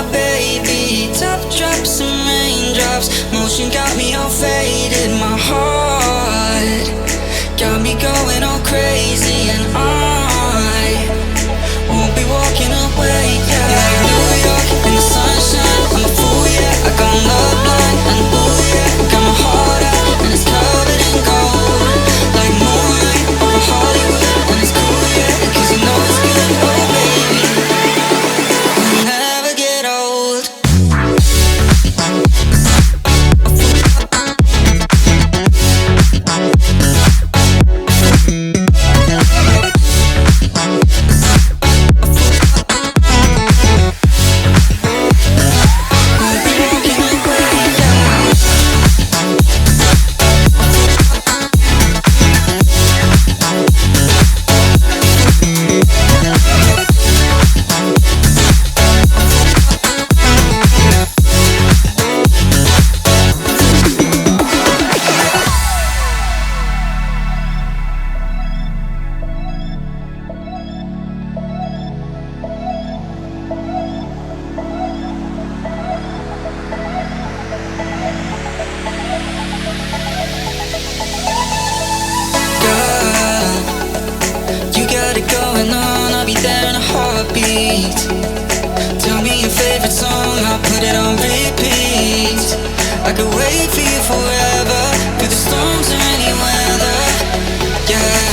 my baby. Top drops and raindrops, motion got me all faded. My heart got me going all crazy, and I won't be walking away. Yeah, like New York in the sunshine, I'm a fool, yeah. I got love blind, and ooh yeah, got my heart out and it's covered in gold. Like moonlight over Hollywood, and it's cool, yeah, 'cause you know it's good. Oh baby, we'll never get old. Going on, I'll be there in a heartbeat. Tell me your favorite song, I'll put it on repeat. I could wait for you forever, through the storms or any weather. Yeah,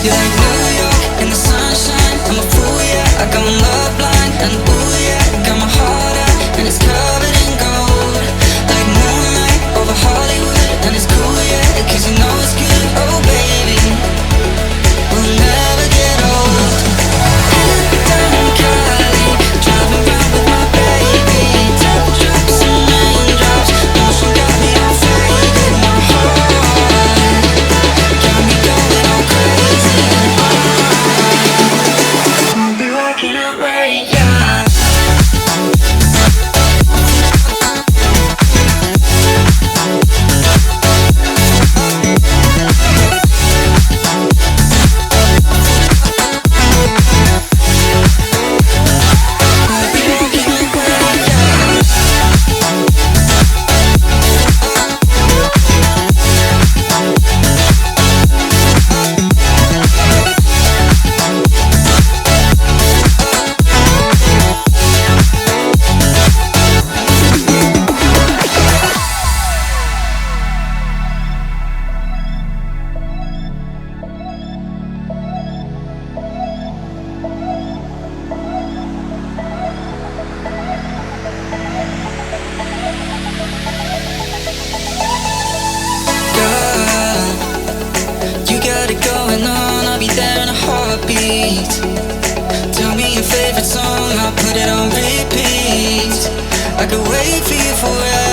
you're like New York in the sunshine, I'm a fool, yeah. I got love blind, and ooh yeah, got my heart out and it's covered in gold. Like moonlight over Hollywood, and it's cool, yeah, 'cause you know it's good. Oh baby, we'll never get old. Down in Cali, driving round with my baby. Top drops and raindrops, motion got me all faded. My heart got me going all crazy, and I won't be walking away, yeah. Going on, I'll be there in a heartbeat. Tell me your favorite song, I'll put it on repeat. I could wait for you forever.